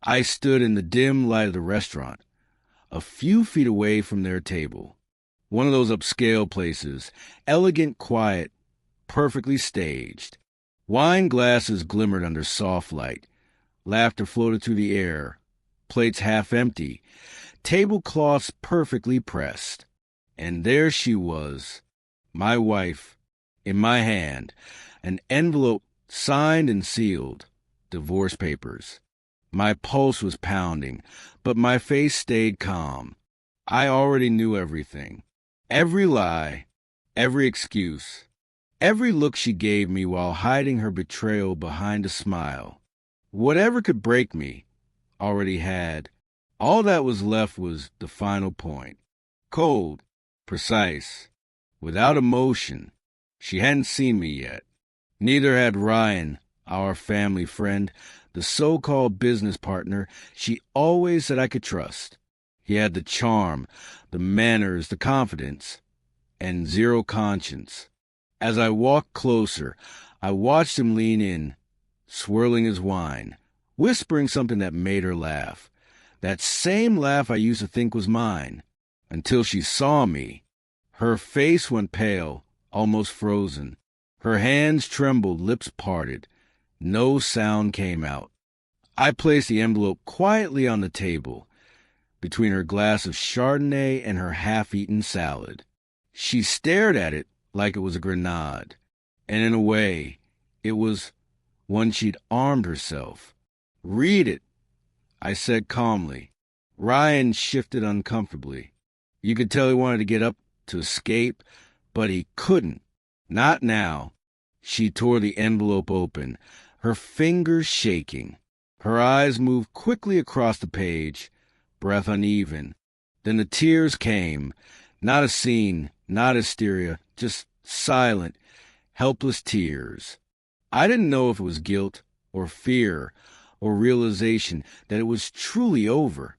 I stood in the dim light of the restaurant, a few feet away from their table. One of those upscale places, elegant, quiet, perfectly staged. Wine glasses glimmered under soft light. Laughter floated through the air. Plates half empty. Tablecloths perfectly pressed. And there she was, my wife, in my hand, an envelope signed and sealed, divorce papers. My pulse was pounding, but my face stayed calm. I already knew everything. Every lie, every excuse, every look she gave me while hiding her betrayal behind a smile. Whatever could break me, already had. All that was left was the final point. Cold, precise, without emotion. She hadn't seen me yet. Neither had Ryan, our family friend, the so-called business partner she always said I could trust. He had the charm, the manners, the confidence, and zero conscience. As I walked closer, I watched him lean in, swirling his wine, whispering something that made her laugh. That same laugh I used to think was mine, until she saw me. Her face went pale, almost frozen. Her hands trembled, lips parted. No sound came out. I placed the envelope quietly on the table, between her glass of Chardonnay and her half-eaten salad. She stared at it like it was a grenade, and in a way, it was one she'd armed herself. "Read it," I said calmly. Ryan shifted uncomfortably. You could tell he wanted to get up to escape, but he couldn't. Not now. She tore the envelope open, her fingers shaking. Her eyes moved quickly across the page, breath uneven. Then the tears came. Not a scene, not hysteria, just silent, helpless tears. I didn't know if it was guilt or fear or realization that it was truly over.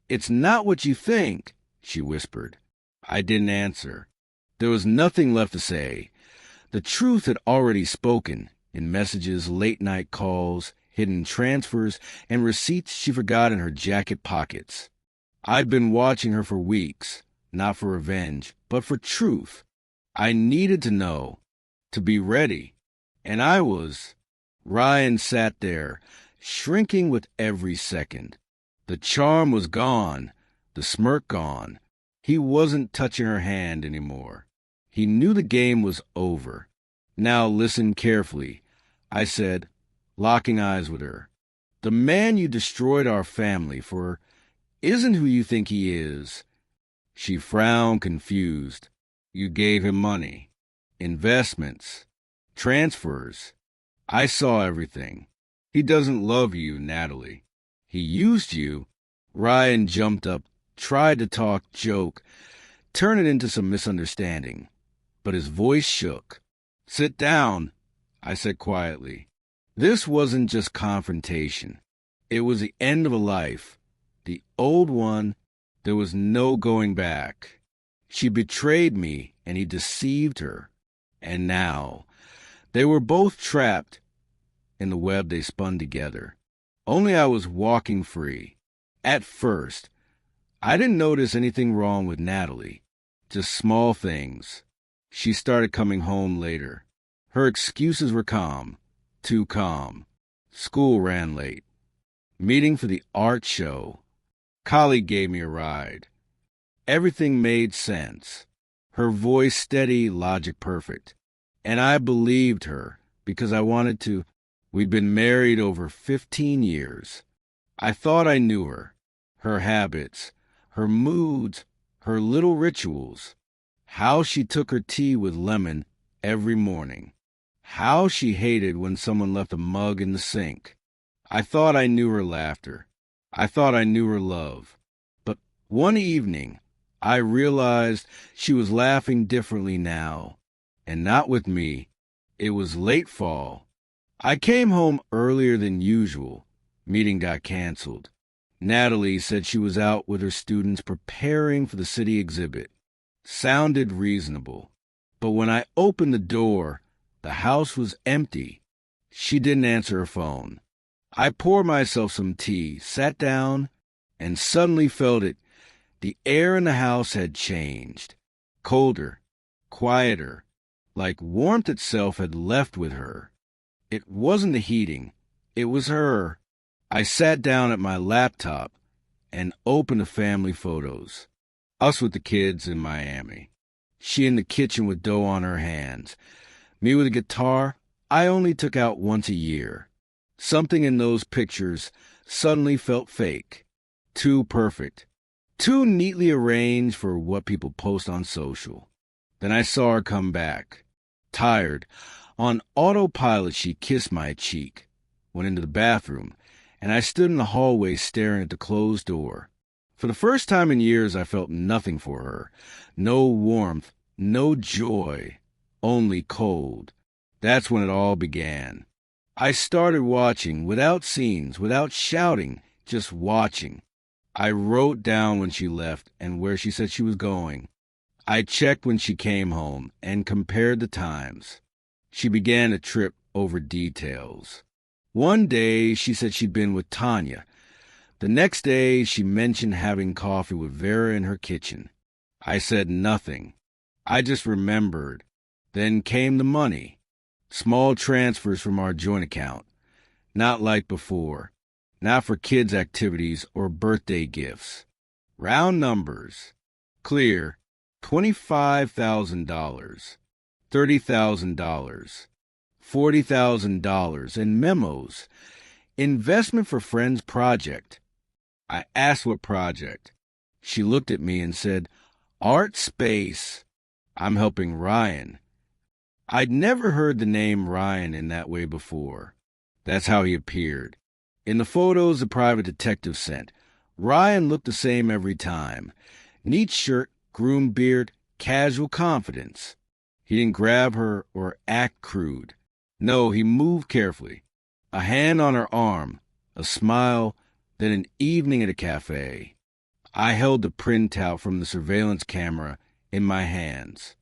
"It's not what you think," she whispered. I didn't answer. There was nothing left to say. The truth had already spoken in messages, late-night calls, hidden transfers, and receipts she forgot in her jacket pockets. I'd been watching her for weeks, not for revenge, but for truth. I needed to know, to be ready. And I was. Ryan sat there, shrinking with every second. The charm was gone, the smirk gone. He wasn't touching her hand anymore. He knew the game was over. "Now listen carefully," I said, locking eyes with her. "The man you destroyed our family for isn't who you think he is." She frowned, confused. "You gave him money, investments, transfers. I saw everything. He doesn't love you, Natalie. He used you." Ryan jumped up, tried to talk, joke, turn it into some misunderstanding, but his voice shook. "Sit down," I said quietly. This wasn't just confrontation. It was the end of a life. The old one. There was no going back. She betrayed me, and he deceived her. And now, they were both trapped in the web they spun together. Only I was walking free. At first, I didn't notice anything wrong with Natalie. Just small things. She started coming home later. Her excuses were calm. Too calm. School ran late. Meeting for the art show. Colleague gave me a ride. Everything made sense. Her voice steady, logic perfect. And I believed her because I wanted to. We'd been married over 15 years. I thought I knew her. Her habits, her moods, her little rituals. How she took her tea with lemon every morning. How she hated when someone left a mug in the sink. I thought I knew her laughter. I thought I knew her love. But one evening, I realized she was laughing differently now. And not with me. It was late fall. I came home earlier than usual. Meeting got canceled. Natalie said she was out with her students preparing for the city exhibit. Sounded reasonable. But when I opened the door, the house was empty. She didn't answer her phone. I poured myself some tea, sat down, and suddenly felt it. The air in the house had changed. Colder, quieter, like warmth itself had left with her. It wasn't the heating. It was her. I sat down at my laptop and opened the family photos. Us with the kids in Miami. She in the kitchen with dough on her hands. Me with a guitar I only took out once a year. Something in those pictures suddenly felt fake. Too perfect. Too neatly arranged for what people post on social. Then I saw her come back. Tired. On autopilot, she kissed my cheek, went into the bathroom, and I stood in the hallway staring at the closed door. For the first time in years, I felt nothing for her. No warmth, no joy, only cold. That's when it all began. I started watching, without scenes, without shouting, just watching. I wrote down when she left and where she said she was going. I checked when she came home and compared the times. She began to trip over details. One day, she said she'd been with Tanya. The next day, she mentioned having coffee with Vera in her kitchen. I said nothing. I just remembered. Then came the money. Small transfers from our joint account. Not like before. Not for kids' activities or birthday gifts. Round numbers. Clear. $25,000. $30,000. $40,000 in memos. Investment for friend's project. I asked what project. She looked at me and said, Art Space. I'm helping Ryan. I'd never heard the name Ryan in that way before. That's how he appeared. In the photos the private detective sent, Ryan looked the same every time. Neat shirt, groomed beard, casual confidence. He didn't grab her or act crude. No, he moved carefully. A hand on her arm, a smile, then an evening at a cafe. I held the printout from the surveillance camera in my hands.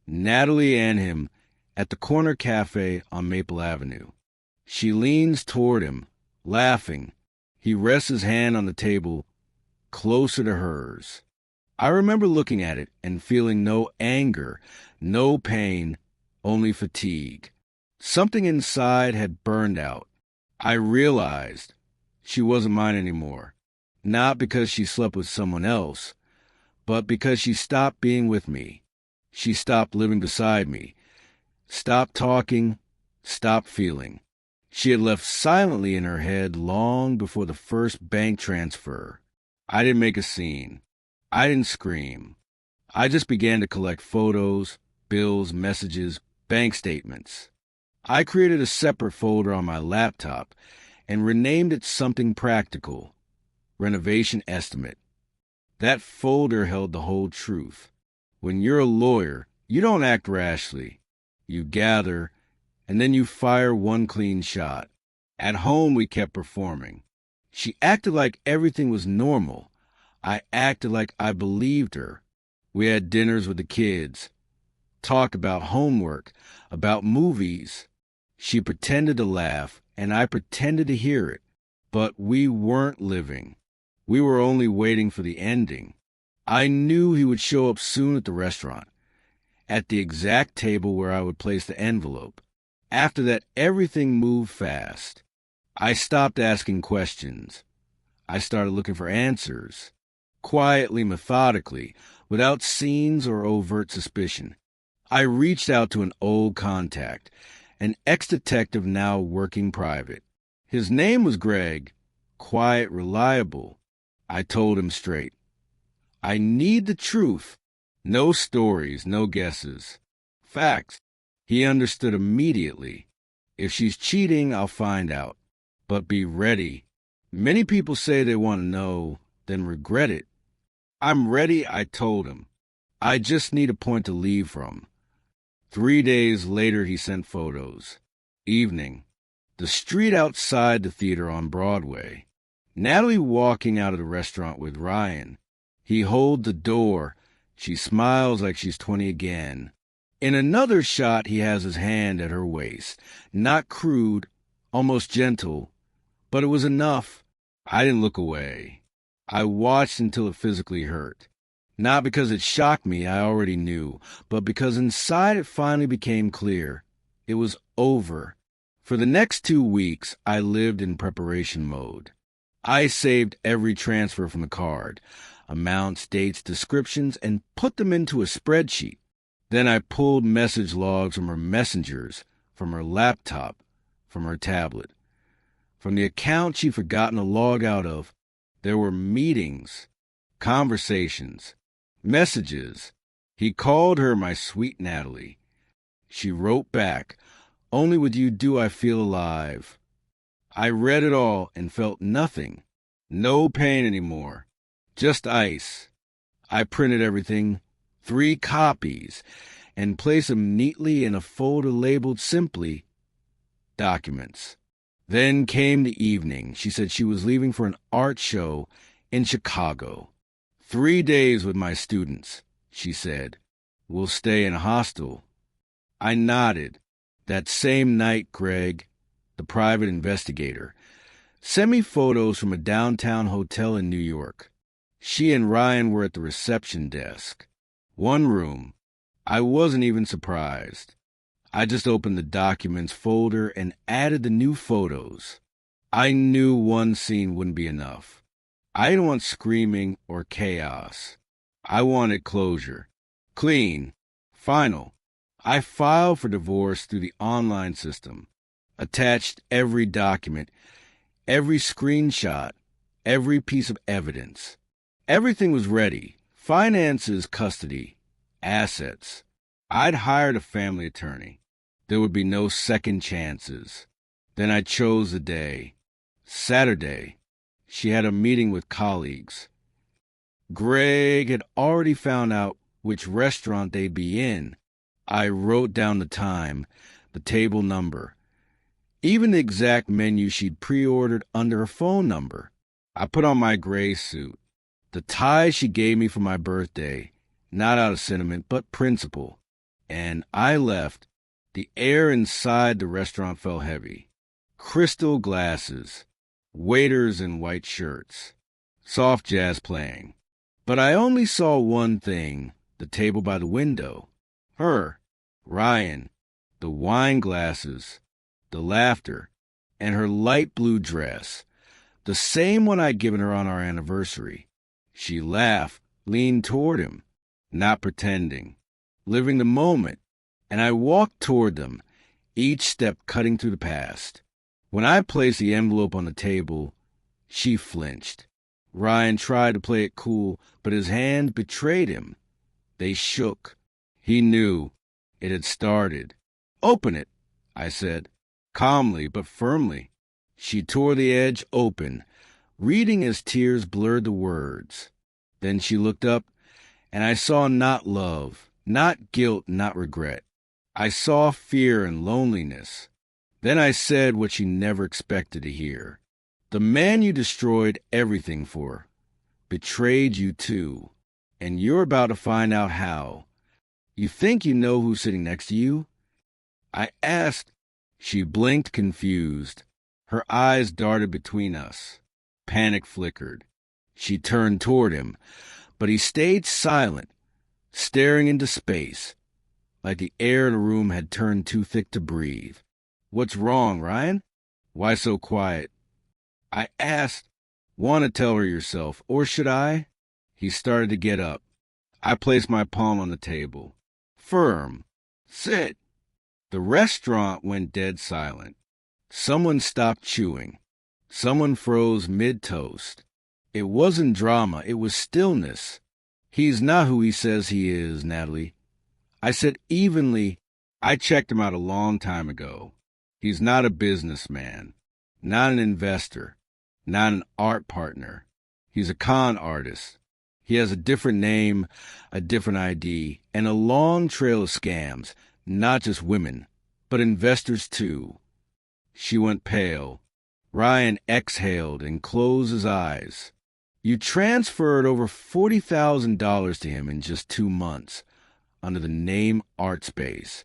Natalie and him at the corner cafe on Maple Avenue. She leans toward him, laughing. He rests his hand on the table, closer to hers. I remember looking at it and feeling no anger, no pain, only fatigue. Something inside had burned out. I realized she wasn't mine anymore. Not because she slept with someone else, but because she stopped being with me. She stopped living beside me. Stopped talking, stopped feeling. She had left silently in her head long before the first bank transfer. I didn't make a scene. I didn't scream. I just began to collect photos, bills, messages, bank statements. I created a separate folder on my laptop and renamed it something practical. Renovation estimate. That folder held the whole truth. When you're a lawyer, you don't act rashly. You gather, and then you fire one clean shot. At home, we kept performing. She acted like everything was normal. I acted like I believed her. We had dinners with the kids, talked about homework, about movies. She pretended to laugh, and I pretended to hear it. But we weren't living. We were only waiting for the ending. I knew he would show up soon at the restaurant, at the exact table where I would place the envelope. After that, everything moved fast. I stopped asking questions. I started looking for answers. Quietly, methodically, without scenes or overt suspicion. I reached out to an old contact, an ex-detective now working private. His name was Greg. Quiet, reliable. I told him straight. I need the truth. No stories, no guesses. Facts. He understood immediately. If she's cheating, I'll find out. But be ready. Many people say they want to know, then regret it. I'm ready, I told him. I just need a point to leave from. 3 days later, he sent photos. Evening. The street outside the theater on Broadway. Natalie walking out of the restaurant with Ryan. He holds the door. She smiles like she's 20 again. In another shot, he has his hand at her waist. Not crude, almost gentle, But it was enough. I didn't look away. I watched until it physically hurt. Not because it shocked me, I already knew, but because inside it finally became clear. It was over. For the next 2 weeks, I lived in preparation mode. I saved every transfer from the card, amounts, dates, descriptions, and put them into a spreadsheet. Then I pulled message logs from her messengers, from her laptop, from her tablet. From the account she'd forgotten to log out of, there were meetings, conversations, messages. He called her my sweet Natalie. She wrote back, "Only with you do I feel alive." I read it all and felt nothing. No pain anymore. Just ice. I printed everything, 3 copies, and placed them neatly in a folder labeled simply, Documents. Then came the evening. She said she was leaving for an art show in Chicago. 3 days with my students, she said. We'll stay in a hostel. I nodded. That same night, Greg, the private investigator, sent me photos from a downtown hotel in New York. She and Ryan were at the reception desk. One room. I wasn't even surprised. I just opened the documents folder and added the new photos. I knew one scene wouldn't be enough. I didn't want screaming or chaos. I wanted closure. Clean. Final. I filed for divorce through the online system. Attached every document, every screenshot, every piece of evidence. Everything was ready. Finances, custody, assets. I'd hired a family attorney. There would be no second chances. Then I chose the day. Saturday. She had a meeting with colleagues. Greg had already found out which restaurant they'd be in. I wrote down the time, the table number, even the exact menu she'd pre-ordered under her phone number. I put on my gray suit, the tie she gave me for my birthday, not out of sentiment, but principle. And I left. The air inside the restaurant felt heavy. Crystal glasses, waiters in white shirts, soft jazz playing. But I only saw one thing, the table by the window. Her, Ryan, the wine glasses, the laughter, and her light blue dress, the same one I'd given her on our anniversary. She laughed, leaned toward him, not pretending, living the moment, and I walked toward them, each step cutting through the past. When I placed the envelope on the table, she flinched. Ryan tried to play it cool, but his hand betrayed him. They shook. He knew. It had started. "Open it," I said, calmly but firmly. She tore the edge open, reading as tears blurred the words. Then she looked up, and I saw not love, not guilt, not regret. I saw fear and loneliness. Then I said what she never expected to hear. The man you destroyed everything for betrayed you too, and you're about to find out how. You think you know who's sitting next to you? I asked. She blinked, confused. Her eyes darted between us. Panic flickered. She turned toward him, but he stayed silent, staring into space, like the air in the room had turned too thick to breathe. "What's wrong, Ryan? Why so quiet?" I asked. "Want to tell her yourself, or should I?" He started to get up. I placed my palm on the table. "Firm. Sit." The restaurant went dead silent. Someone stopped chewing. Someone froze mid-toast. It wasn't drama, it was stillness. "He's not who he says he is, Natalie." I said evenly. "I checked him out a long time ago. He's not a businessman, not an investor, not an art partner. He's a con artist. He has a different name, a different ID, and a long trail of scams, not just women, but investors too." She went pale. Ryan exhaled and closed his eyes. "You transferred over $40,000 to him in just 2 months, under the name Art Space.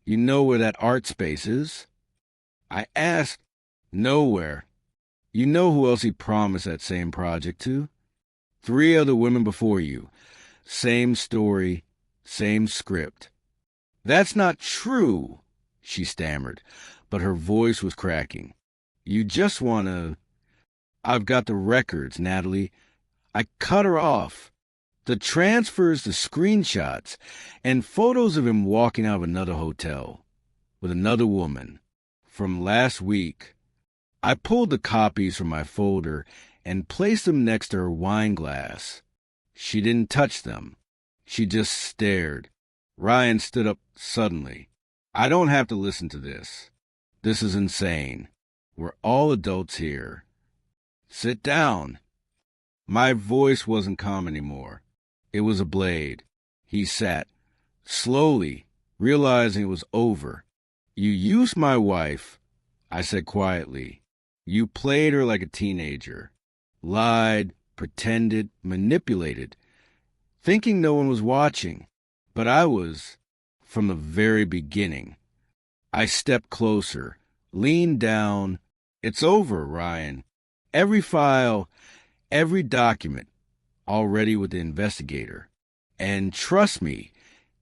You know where that Art Space is?" I asked. "Nowhere. You know who else he promised that same project to? 3 other women before you. Same story, same script. That's not true, she stammered, but her voice was cracking. You just want to... I've got the records, Natalie. I cut her off. The transfers, the screenshots, and photos of him walking out of another hotel with another woman from last week. I pulled the copies from my folder and placed them next to her wine glass. She didn't touch them. She just stared. Ryan stood up suddenly. I don't have to listen to this. This is insane. We're all adults here. Sit down. My voice wasn't calm anymore. It was a blade. He sat, slowly, realizing it was over. You used my wife, I said quietly. You played her like a teenager. Lied, pretended, manipulated, thinking no one was watching. But I was, from the very beginning. I stepped closer, leaned down. It's over, Ryan. Every file, every document, already with the investigator. And trust me,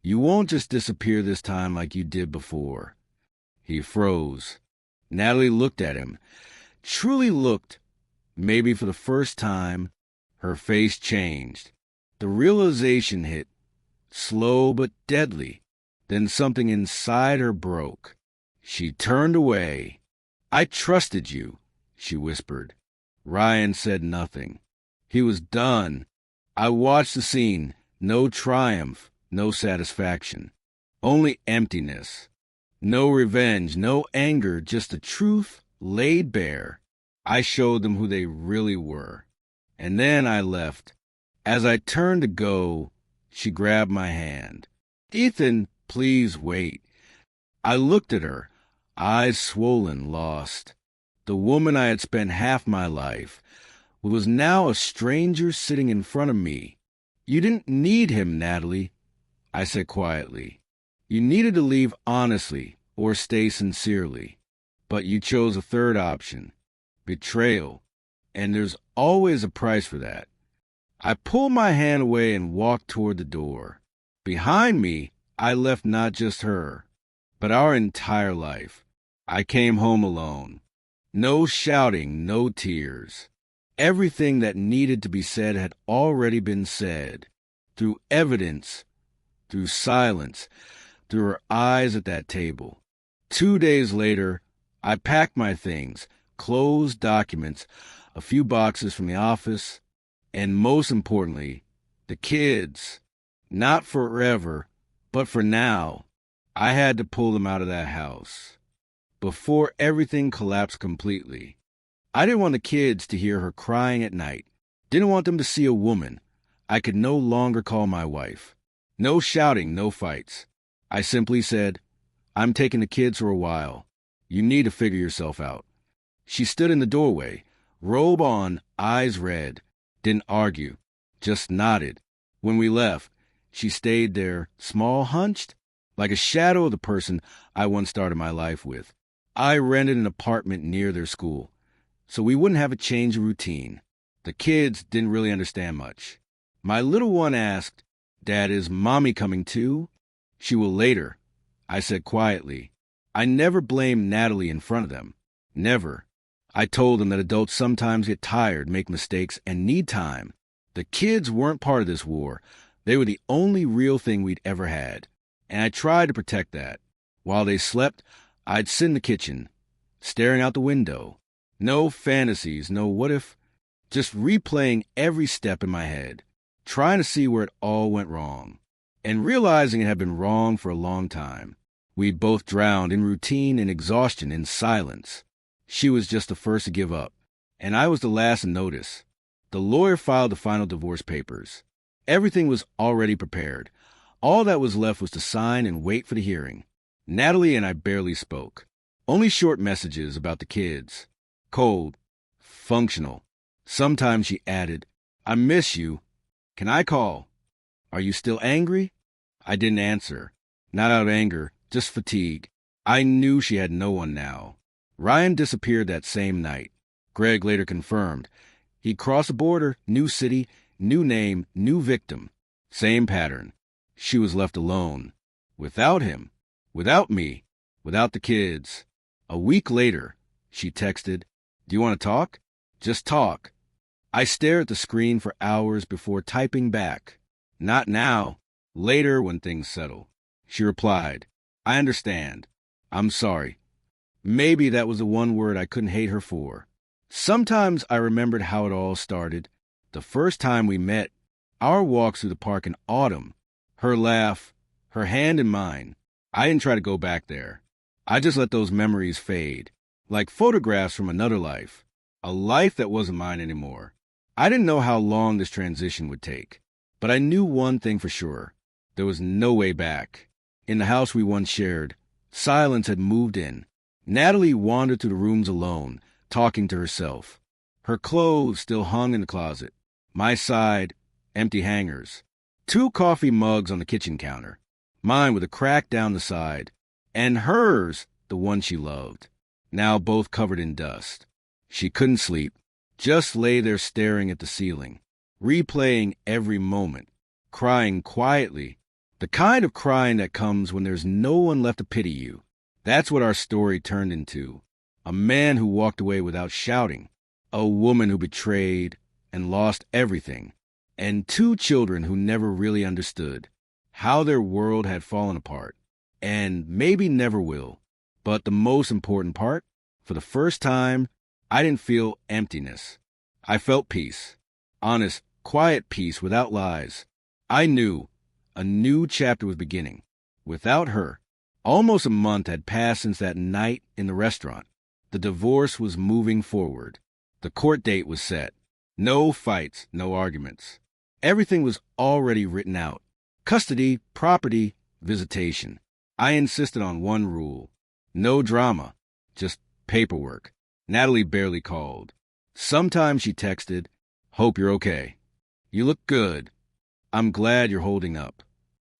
you won't just disappear this time like you did before. He froze. Natalie looked at him, truly looked. Maybe for the first time, her face changed. The realization hit, slow but deadly. Then something inside her broke. She turned away. I trusted you, she whispered. Ryan said nothing. He was done. I watched the scene. No triumph, no satisfaction. Only emptiness. No revenge, no anger, just the truth laid bare. I showed them who they really were. And then I left. As I turned to go, she grabbed my hand. Ethan, please wait. I looked at her, eyes swollen, lost. The woman I had spent half my life with was now a stranger sitting in front of me. You didn't need him, Natalie, I said quietly. You needed to leave honestly or stay sincerely. But you chose a third option, betrayal, and there's always a price for that. I pulled my hand away and walked toward the door. Behind me, I left not just her, but our entire life. I came home alone. No shouting, no tears. Everything that needed to be said had already been said, through evidence, through silence, through her eyes at that table. 2 days later, I packed my things, clothes, documents, a few boxes from the office, and most importantly, the kids. Not forever, but for now. I had to pull them out of that house before everything collapsed completely. I didn't want the kids to hear her crying at night. Didn't want them to see a woman I could no longer call my wife. No shouting, no fights. I simply said, I'm taking the kids for a while. You need to figure yourself out. She stood in the doorway, robe on, eyes red. Didn't argue, just nodded. When we left, she stayed there, small hunched, like a shadow of the person I once started my life with. I rented an apartment near their school, so we wouldn't have a change of routine. The kids didn't really understand much. My little one asked, Dad, is Mommy coming too? She will later, I said quietly. I never blamed Natalie in front of them. Never. I told them that adults sometimes get tired, make mistakes, and need time. The kids weren't part of this war. They were the only real thing we'd ever had. And I tried to protect that. While they slept, I'd sit in the kitchen, staring out the window. No fantasies, no what if, just replaying every step in my head, trying to see where it all went wrong, and realizing it had been wrong for a long time. We'd both drowned in routine and exhaustion in silence. She was just the first to give up, and I was the last to notice. The lawyer filed the final divorce papers. Everything was already prepared. All that was left was to sign and wait for the hearing. Natalie and I barely spoke. Only short messages about the kids. Cold. Functional. Sometimes she added, I miss you. Can I call? Are you still angry? I didn't answer. Not out of anger, just fatigue. I knew she had no one now. Ryan disappeared that same night. Greg later confirmed. He'd crossed the border, new city, new name, new victim. Same pattern. She was left alone. Without him. Without me. Without the kids. A week later, she texted, "Do you want to talk? Just talk." I stared at the screen for hours before typing back. "Not now. Later when things settle." She replied, "I understand. I'm sorry." Maybe that was the one word I couldn't hate her for. Sometimes I remembered how it all started. The first time we met, our walks through the park in autumn, her laugh, her hand in mine. I didn't try to go back there. I just let those memories fade, like photographs from another life, a life that wasn't mine anymore. I didn't know how long this transition would take, but I knew one thing for sure. There was no way back. In the house we once shared, silence had moved in. Natalie wandered through the rooms alone, talking to herself. Her clothes still hung in the closet. My side, empty hangers. 2 coffee mugs on the kitchen counter. Mine with a crack down the side. And hers, the one she loved. Now both covered in dust. She couldn't sleep. Just lay there staring at the ceiling, replaying every moment, crying quietly. The kind of crying that comes when there's no one left to pity you. That's what our story turned into. A man who walked away without shouting. A woman who betrayed and lost everything. And 2 children who never really understood how their world had fallen apart. And maybe never will. But the most important part, for the first time, I didn't feel emptiness. I felt peace. Honest, quiet peace without lies. I knew a new chapter was beginning. Without her. Almost a month had passed since that night in the restaurant. The divorce was moving forward. The court date was set. No fights, no arguments. Everything was already written out. Custody, property, visitation. I insisted on one rule. No drama. Just paperwork. Natalie barely called. Sometimes she texted, "Hope you're okay. You look good. I'm glad you're holding up."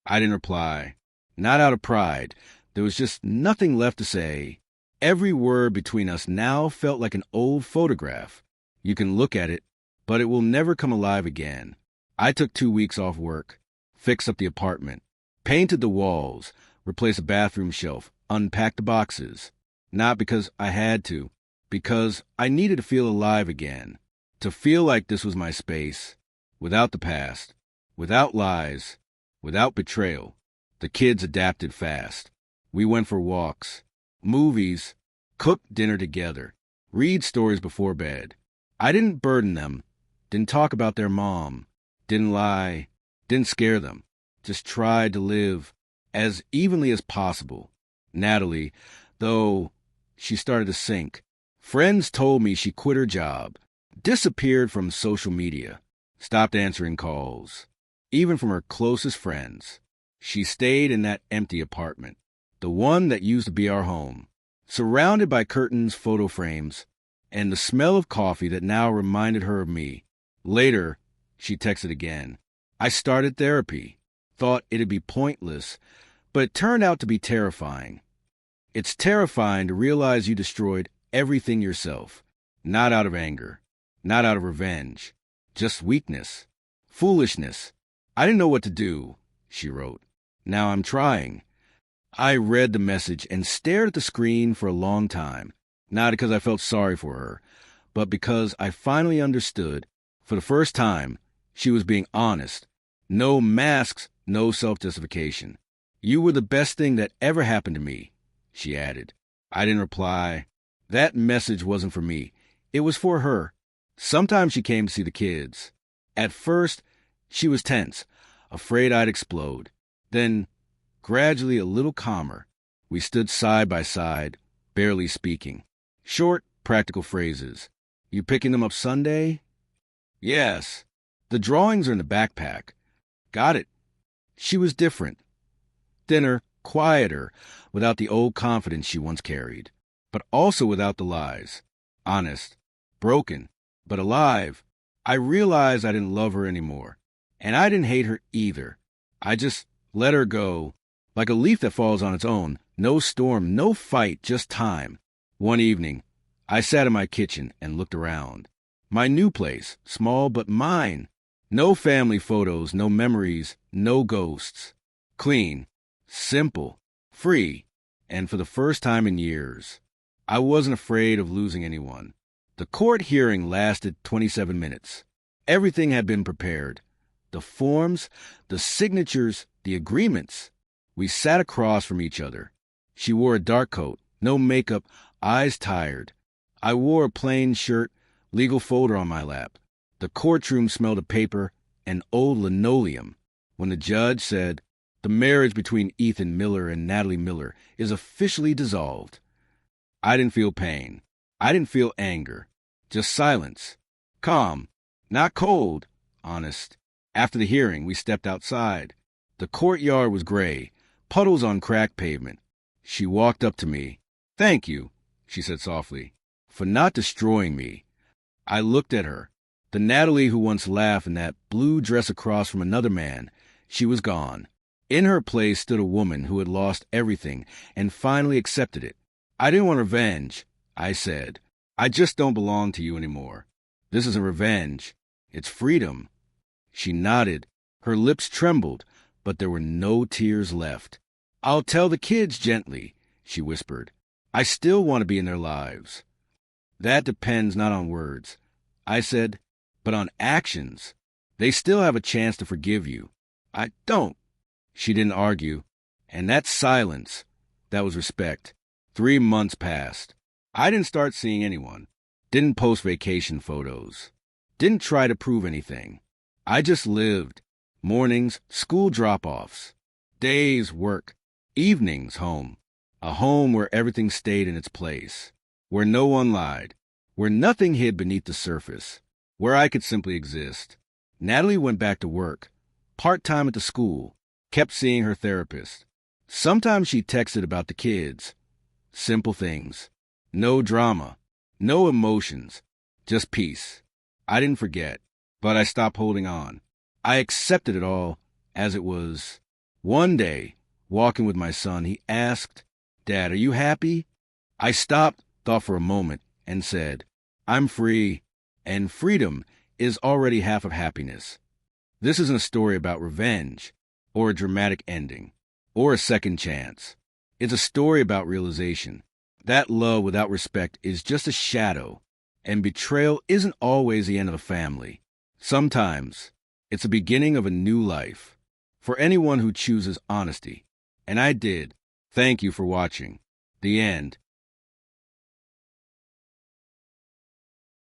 I didn't reply. Not out of pride. There was just nothing left to say. Every word between us now felt like an old photograph. You can look at it, but it will never come alive again. I took 2 weeks off work, fixed up the apartment, painted the walls, replaced a bathroom shelf, unpacked the boxes. Not because I had to, because I needed to feel alive again, to feel like this was my space, without the past, without lies, without betrayal. The kids adapted fast. We went for walks, movies, cooked dinner together, read stories before bed. I didn't burden them, didn't talk about their mom, didn't lie, didn't scare them. Just tried to live as evenly as possible. Natalie, though she started to sink, friends told me she quit her job, disappeared from social media, stopped answering calls, even from her closest friends. She stayed in that empty apartment, the one that used to be our home, surrounded by curtains, photo frames, and the smell of coffee that now reminded her of me. Later, she texted again. I started therapy, thought it'd be pointless, but it turned out to be terrifying. It's terrifying to realize you destroyed everything yourself, not out of anger, not out of revenge, just weakness, foolishness. I didn't know what to do, she wrote. Now I'm trying. I read the message and stared at the screen for a long time, not because I felt sorry for her, but because I finally understood, for the first time, she was being honest. No masks, no self-justification. You were the best thing that ever happened to me, she added. I didn't reply. That message wasn't for me. It was for her. Sometimes she came to see the kids. At first, she was tense, afraid I'd explode. Then, gradually a little calmer, we stood side by side, barely speaking. Short, practical phrases. You picking them up Sunday? Yes. The drawings are in the backpack. Got it. She was different. Thinner, quieter, without the old confidence she once carried, but also without the lies. Honest, broken, but alive. I realized I didn't love her anymore, and I didn't hate her either. I just let her go, like a leaf that falls on its own. No storm, no fight, just time. One evening, I sat in my kitchen and looked around. My new place, small but mine. No family photos, no memories, no ghosts. Clean, simple, free, and for the first time in years, I wasn't afraid of losing anyone. The court hearing lasted 27 minutes. Everything had been prepared. The forms, the signatures, the agreements. We sat across from each other. She wore a dark coat, no makeup, eyes tired. I wore a plain shirt, legal folder on my lap. The courtroom smelled of paper and old linoleum. When the judge said, "The marriage between Ethan Miller and Natalie Miller is officially dissolved," I didn't feel pain. I didn't feel anger. Just silence. Calm. Not cold. Honest. After the hearing, we stepped outside. The courtyard was gray, puddles on cracked pavement. She walked up to me. "Thank you," she said softly, "for not destroying me." I looked at her. The Natalie who once laughed in that blue dress across from another man, she was gone. In her place stood a woman who had lost everything and finally accepted it. "I didn't want revenge," I said. "I just don't belong to you anymore. This isn't revenge. It's freedom." She nodded. Her lips trembled, but there were no tears left. "I'll tell the kids gently," she whispered. "I still want to be in their lives." "That depends not on words," I said, "but on actions. They still have a chance to forgive you." "I don't." She didn't argue. And that silence, that was respect. 3 months passed. I didn't start seeing anyone. Didn't post vacation photos. Didn't try to prove anything. I just lived. Mornings, school drop-offs. Days, work. Evenings, home. A home where everything stayed in its place. Where no one lied. Where nothing hid beneath the surface. Where I could simply exist. Natalie went back to work. Part-time at the school. Kept seeing her therapist. Sometimes she texted about the kids. Simple things. No drama. No emotions. Just peace. I didn't forget, but I stopped holding on. I accepted it all as it was. One day, walking with my son, he asked, "Dad, are you happy?" I stopped, thought for a moment, and said, "I'm free, and freedom is already half of happiness." This isn't a story about revenge, or a dramatic ending, or a second chance. It's a story about realization. That love without respect is just a shadow, and betrayal isn't always the end of a family. Sometimes, it's the beginning of a new life. For anyone who chooses honesty, and I did, thank you for watching. The end.